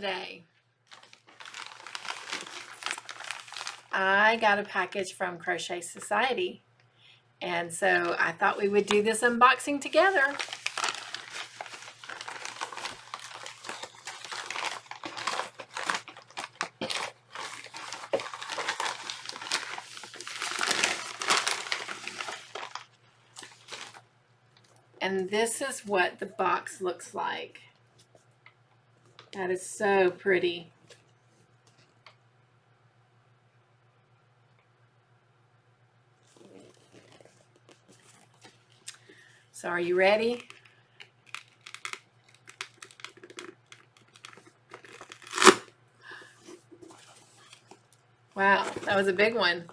today. I got a package from Crochet Society, and so I thought we would do this unboxing together. And this is what the box looks like. That is so pretty. So are you ready? Wow, that was a big one.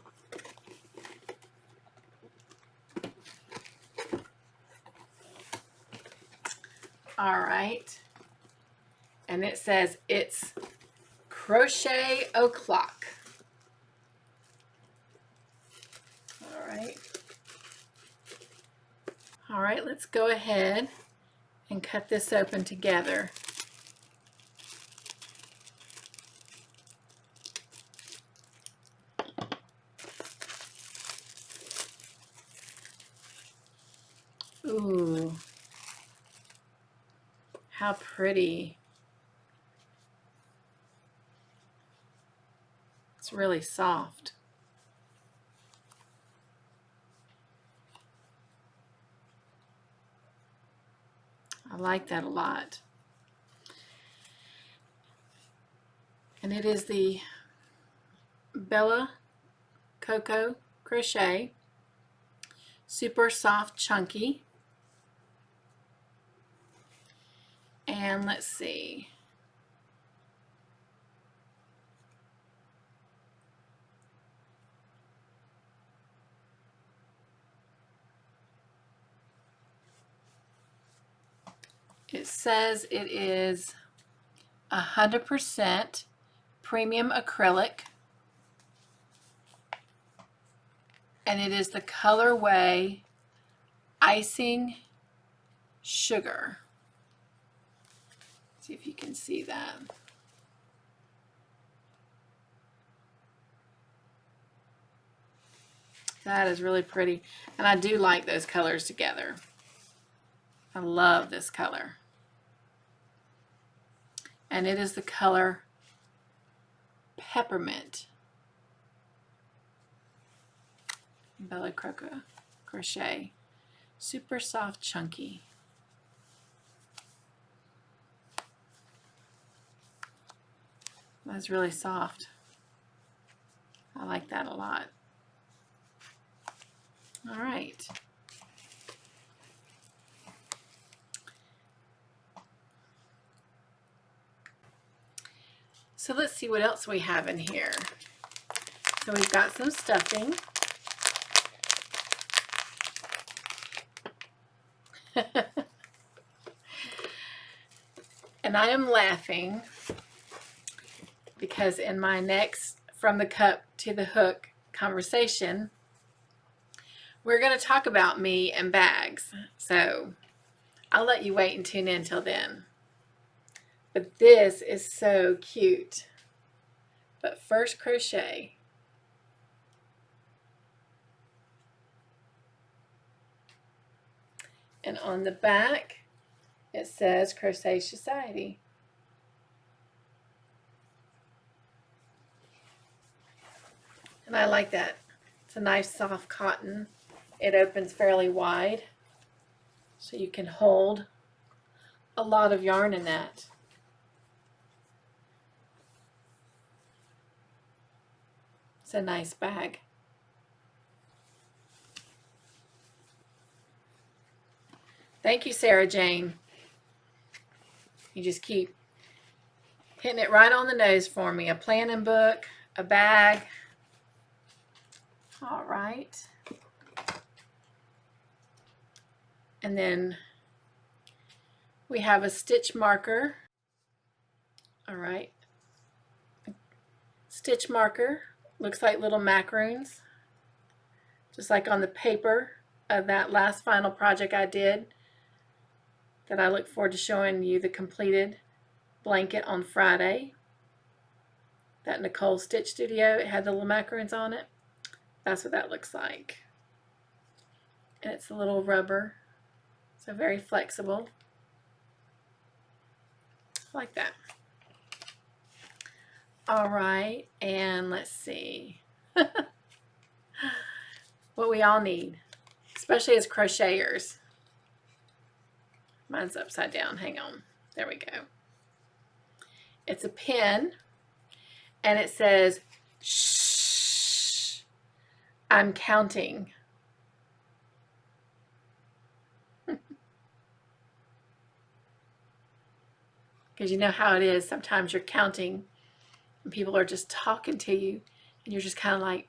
All right. And it says it's crochet o'clock. All right. All right, let's go ahead and cut this open together. Ooh, how pretty. It's really soft. I like that a lot. And it is the Bella Coco Crochet Super Soft Chunky. And let's see. It says it is 100% premium acrylic, and it is the colorway Icing Sugar. See if you can see that. That is really pretty, and I do like those colors together. I love this color. And it is the color Peppermint. Bella Coco Crochet Super Soft Chunky. That's really soft. I like that a lot. All right. So let's see what else we have in here. So we've got some stuffing. And I am laughing because in my next From the Cup to the Hook conversation, we're going to talk about me and bags. So I'll let you wait and tune in till then. But this is so cute. But first, crochet. And on the back, it says Crochet Society. And I like that. It's a nice soft cotton. It opens fairly wide, so you can hold a lot of yarn in that. It's a nice bag. Thank you, Sarah Jane. You just keep hitting it right on the nose for me. A planning book, a bag. All right. And then we have a stitch marker. All right. Stitch marker. Looks like little macaroons. Just like on the paper of that last final project I did that I look forward to showing you the completed blanket on Friday. That Nicole Stitch Studio, it had the little macaroons on it. That's what that looks like. And it's a little rubber, so very flexible. Like that. All right, and let's see. What we all need, especially as crocheters. Mine's upside down. Hang on. There we go. It's a pin, and it says, "Shh, I'm counting." Because you know how it is. Sometimes you're counting, and people are just talking to you, and you're just kind of like,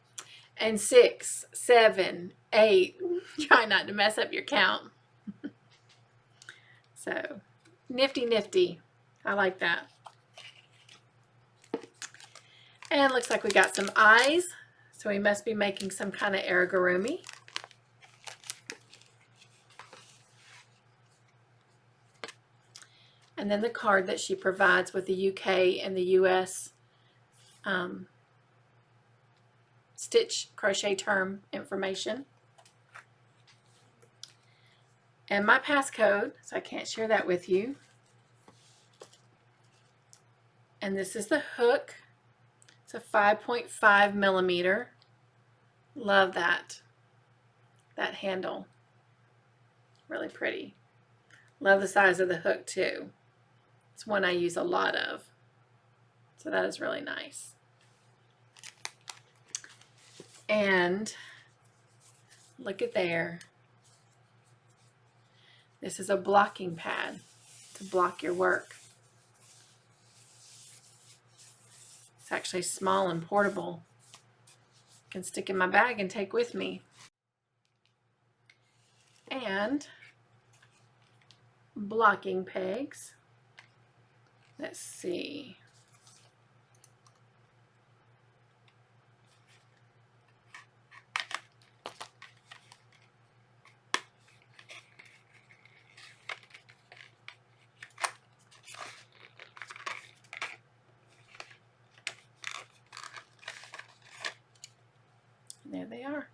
and 6, 7, 8, trying not to mess up your count. So, nifty, nifty. I like that. And it looks like we got some eyes, so we must be making some kind of amigurumi. And then the card that she provides with the UK and the US stitch crochet term information. And my passcode, so I can't share that with you. And this is the hook. It's a 5.5 millimeter. Love that handle. Really pretty. Love the size of the hook too. It's one I use a lot of. So that is really nice. And look at there. This is a blocking pad to block your work. It's actually small and portable. I can stick in my bag and take with me. And blocking pegs. Let's see. There they are.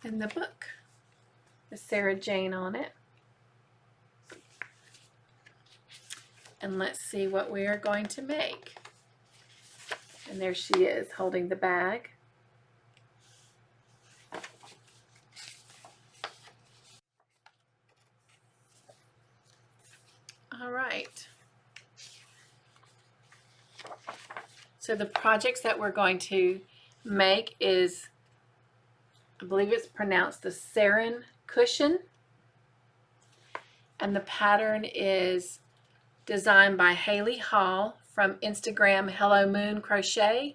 And the book, the Sarah Jane on it. And let's see what we are going to make. And there she is holding the bag. All right. So the projects that we're going to make is, I believe it's pronounced the Sarin cushion. And the pattern is designed by Haley Hall from Instagram Hello Moon Crochet.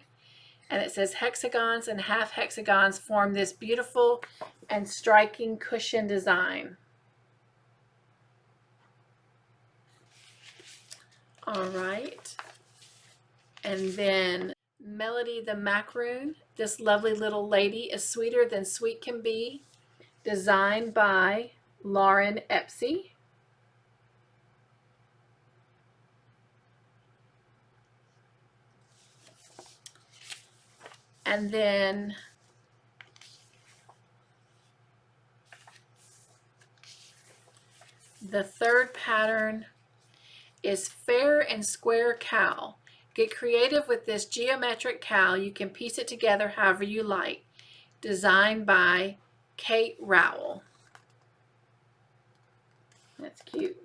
And it says hexagons and half hexagons form this beautiful and striking cushion design. All right. And then Melody the Macaroon. This lovely little lady is sweeter than sweet can be. Designed by Lauren Epsy. And then the third pattern is Fair and Square Cowl. Get creative with this geometric cowl. You can piece it together however you like. Designed by Kate Rowell. That's cute.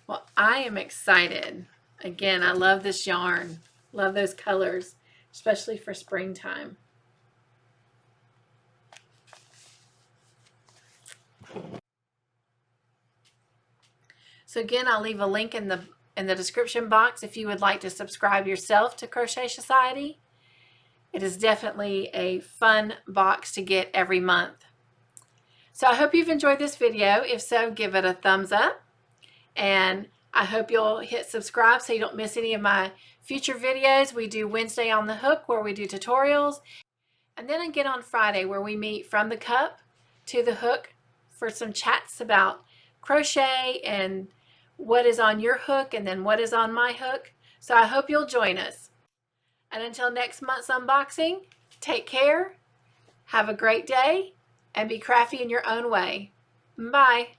Well, I am excited. Again, I love this yarn. Love those colors, especially for springtime. So again, I'll leave a link in in the description box if you would like to subscribe yourself to Crochet Society. It is definitely a fun box to get every month. So I hope you've enjoyed this video. If so, give it a thumbs up. And I hope you'll hit subscribe so you don't miss any of my future videos. We do Wednesday on the Hook where we do tutorials. And then again on Friday where we meet from the cup to the hook for some chats about crochet and what is on your hook and then what is on my hook. So I hope you'll join us. And until next month's unboxing, take care, have a great day, and be crafty in your own way. Bye.